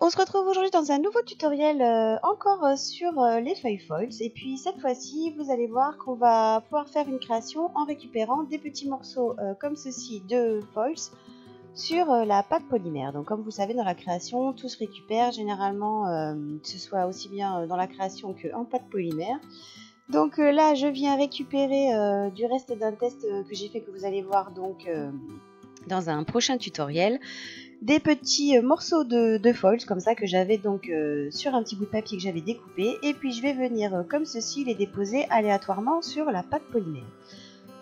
on se retrouve aujourd'hui dans un nouveau tutoriel encore sur les feuilles foils. Et puis cette fois-ci, vous allez voir qu'on va pouvoir faire une création en récupérant des petits morceaux comme ceci de foils sur la pâte polymère. Donc comme vous savez, dans la création, tout se récupère généralement, que ce soit aussi bien dans la création qu'en pâte polymère. Donc là, je viens récupérer du reste d'un test que j'ai fait, que vous allez voir donc dans un prochain tutoriel, des petits morceaux de foils comme ça que j'avais donc sur un petit bout de papier que j'avais découpé, et puis je vais venir comme ceci les déposer aléatoirement sur la pâte polymère.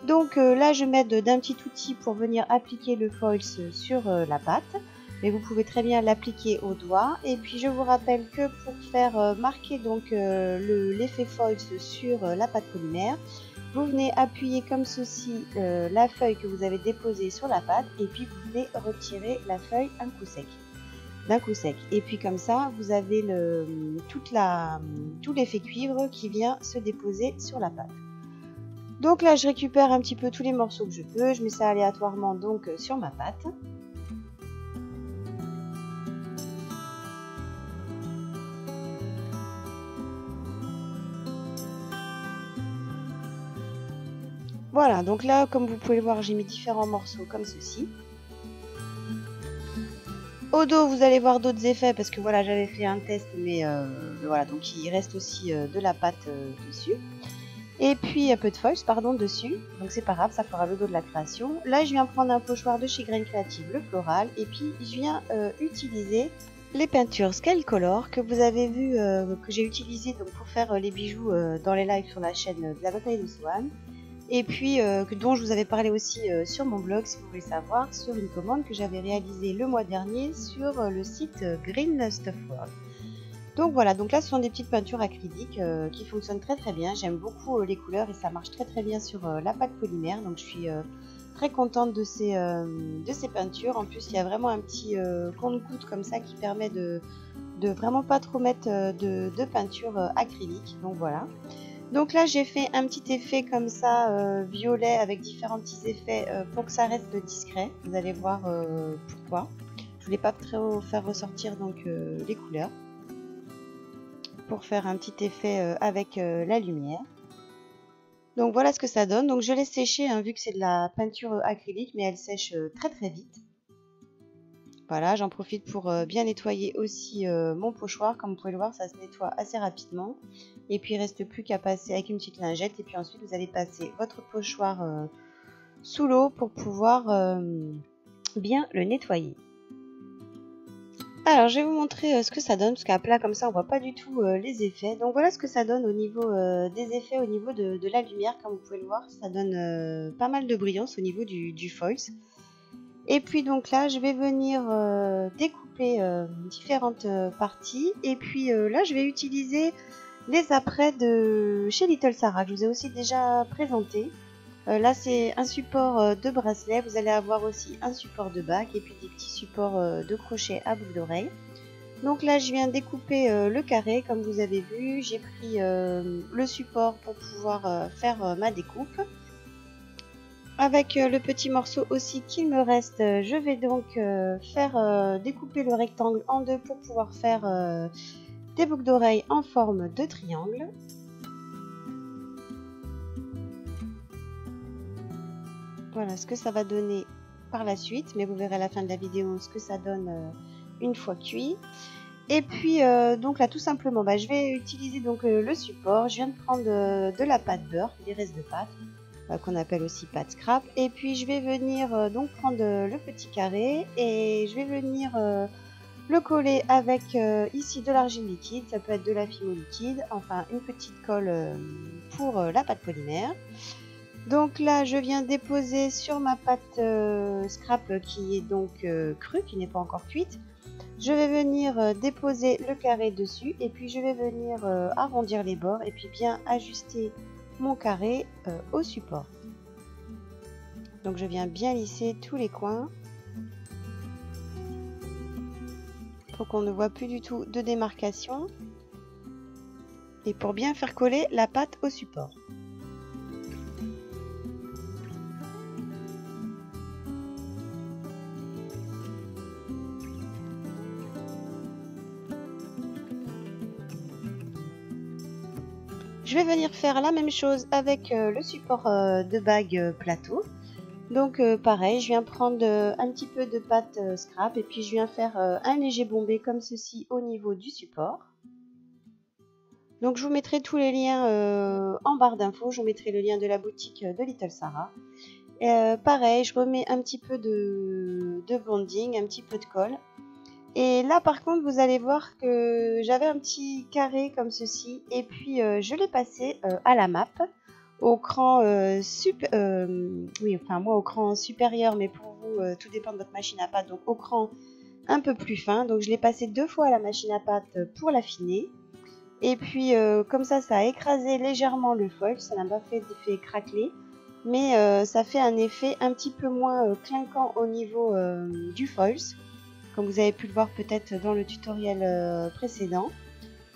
Donc là je m'aide d'un petit outil pour venir appliquer le foils sur la pâte, mais vous pouvez très bien l'appliquer au doigt. Et puis je vous rappelle que pour faire marquer donc l'effet foils sur la pâte polymère, vous venez appuyer comme ceci la feuille que vous avez déposée sur la pâte, et puis vous venez retirer la feuille d'un coup sec. Et puis comme ça, vous avez tout l'effet cuivre qui vient se déposer sur la pâte. Donc là, je récupère un petit peu tous les morceaux que je peux. Je mets ça aléatoirement donc sur ma pâte. Voilà, donc là, comme vous pouvez le voir, j'ai mis différents morceaux comme ceci. Au dos, vous allez voir d'autres effets parce que voilà, j'avais fait un test, mais voilà, donc il reste aussi de la pâte dessus. Et puis un peu de foils, pardon, dessus. Donc c'est pas grave, ça fera le dos de la création. Là, je viens prendre un pochoir de chez Grain Creative, le floral, et puis je viens utiliser les peintures Scale Color que vous avez vu, que j'ai utilisé donc pour faire les bijoux dans les lives sur la chaîne de la bataille de Swan. Et puis dont je vous avais parlé aussi sur mon blog, si vous voulez savoir, sur une commande que j'avais réalisée le mois dernier sur le site Green Stuff World. Donc voilà, donc là ce sont des petites peintures acryliques qui fonctionnent très bien. J'aime beaucoup les couleurs et ça marche très bien sur la pâte polymère. Donc je suis très contente de ces peintures. En plus, il y a vraiment un petit compte-gouttes comme ça qui permet de vraiment pas trop mettre de peinture acrylique. Donc voilà. Donc là j'ai fait un petit effet comme ça violet avec différents petits effets pour que ça reste discret. Vous allez voir pourquoi. Je voulais pas trop faire ressortir donc les couleurs, pour faire un petit effet avec la lumière. Donc voilà ce que ça donne. Donc je laisse sécher hein, vu que c'est de la peinture acrylique, mais elle sèche très vite. Voilà, j'en profite pour bien nettoyer aussi mon pochoir. Comme vous pouvez le voir, ça se nettoie assez rapidement. Et puis il ne reste plus qu'à passer avec une petite lingette. Et puis ensuite, vous allez passer votre pochoir sous l'eau pour pouvoir bien le nettoyer. Alors je vais vous montrer ce que ça donne, parce qu'à plat comme ça on voit pas du tout les effets. Donc voilà ce que ça donne au niveau des effets, au niveau de la lumière. Comme vous pouvez le voir, ça donne pas mal de brillance au niveau du foils. Et puis donc là je vais venir découper différentes parties. Et puis là je vais utiliser les apprêts de chez Little Sarah, que je vous ai aussi déjà présenté. Là c'est un support de bracelet, vous allez avoir aussi un support de bague et puis des petits supports de crochet à boucle d'oreille. Donc là je viens découper le carré comme vous avez vu, j'ai pris le support pour pouvoir faire ma découpe. Avec le petit morceau aussi qu'il me reste, je vais donc faire découper le rectangle en deux pour pouvoir faire des boucles d'oreilles en forme de triangle. Voilà ce que ça va donner par la suite, mais vous verrez à la fin de la vidéo ce que ça donne une fois cuit. Et puis donc là tout simplement je vais utiliser donc le support. Je viens de prendre de la pâte beurre, des restes de pâte qu'on appelle aussi pâte scrap, et puis je vais venir donc prendre le petit carré et je vais venir le coller avec ici de l'argile liquide, ça peut être de la fimo liquide, enfin une petite colle pour la pâte polymère. Donc là je viens déposer sur ma pâte scrap qui est donc crue, qui n'est pas encore cuite. Je vais venir déposer le carré dessus, et puis je vais venir arrondir les bords et puis bien ajuster mon carré au support. Donc je viens bien lisser tous les coins pour qu'on ne voit plus du tout de démarcation et pour bien faire coller la pâte au support. Je vais venir faire la même chose avec le support de bague plateau. Donc pareil, je viens prendre un petit peu de pâte scrap et puis je viens faire un léger bombé comme ceci au niveau du support. Donc je vous mettrai tous les liens en barre d'infos, je vous mettrai le lien de la boutique de Little Sarah. Pareil, je remets un petit peu de bonding, un petit peu de colle. Et là par contre vous allez voir que j'avais un petit carré comme ceci et puis je l'ai passé à la map au cran au cran supérieur, mais pour vous tout dépend de votre machine à pâte, donc au cran un peu plus fin. Donc je l'ai passé 2 fois à la machine à pâte pour l'affiner. Et puis comme ça a écrasé légèrement le foil, ça n'a pas fait d'effet craquelé, mais ça fait un effet un petit peu moins clinquant au niveau du foil, comme vous avez pu le voir peut-être dans le tutoriel précédent.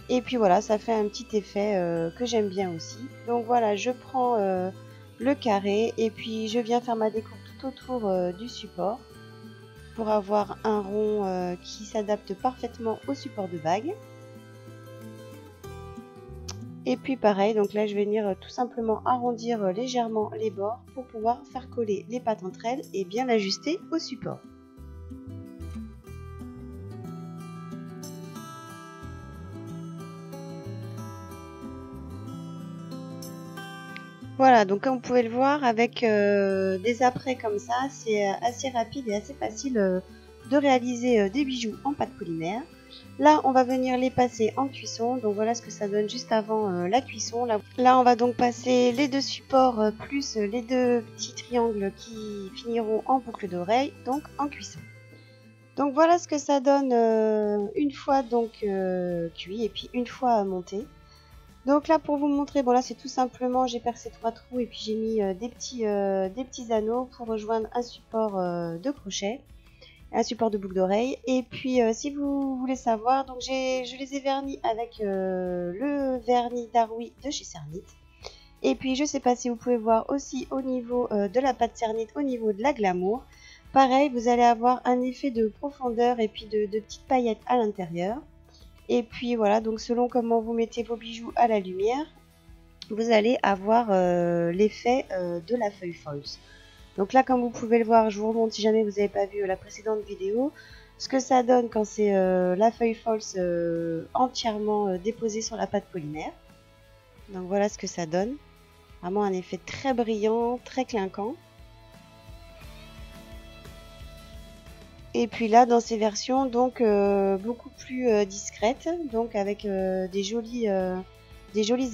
Et puis voilà, ça fait un petit effet que j'aime bien aussi. Donc voilà, je prends le carré et puis je viens faire ma découpe tout autour du support pour avoir un rond qui s'adapte parfaitement au support de bague. Et puis pareil, donc là je vais venir tout simplement arrondir légèrement les bords pour pouvoir faire coller les pattes entre elles et bien l'ajuster au support. Voilà, donc comme vous pouvez le voir, avec des apprêts comme ça, c'est assez rapide et assez facile de réaliser des bijoux en pâte polymère. Là, on va venir les passer en cuisson. Donc voilà ce que ça donne juste avant la cuisson. Là, on va donc passer les 2 supports plus les 2 petits triangles qui finiront en boucle d'oreille, donc en cuisson. Donc voilà ce que ça donne une fois donc cuit et puis une fois monté. Donc là pour vous montrer, bon là c'est tout simplement, j'ai percé 3 trous et puis j'ai mis des petits anneaux pour rejoindre un support de crochet, un support de boucle d'oreille. Et puis si vous voulez savoir, donc je les ai vernis avec le vernis Darui de chez Cernit. Et puis je sais pas si vous pouvez voir aussi au niveau de la pâte Cernit, au niveau de la glamour. Pareil, vous allez avoir un effet de profondeur et puis de petites paillettes à l'intérieur. Et puis voilà, donc selon comment vous mettez vos bijoux à la lumière, vous allez avoir l'effet de la feuille false. Donc là, comme vous pouvez le voir, je vous remonte si jamais vous n'avez pas vu la précédente vidéo, ce que ça donne quand c'est la feuille false entièrement déposée sur la pâte polymère. Donc voilà ce que ça donne. Vraiment un effet très brillant, très clinquant. Et puis là, dans ces versions, donc beaucoup plus discrètes, donc avec des jolis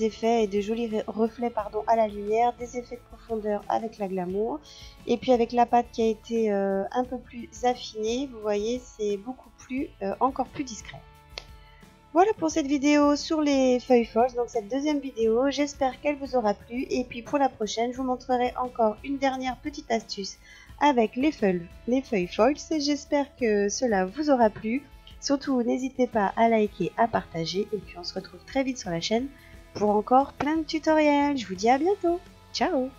effets et de jolis reflets à la lumière, des effets de profondeur avec la glamour, et puis avec la pâte qui a été un peu plus affinée, vous voyez, c'est beaucoup plus, encore plus discret. Voilà pour cette vidéo sur les feuilles falses, donc cette deuxième vidéo, j'espère qu'elle vous aura plu, et puis pour la prochaine, je vous montrerai encore une dernière petite astuce avec les feuilles falses. J'espère que cela vous aura plu. Surtout, n'hésitez pas à liker, à partager, et puis on se retrouve très vite sur la chaîne pour encore plein de tutoriels. Je vous dis à bientôt. Ciao!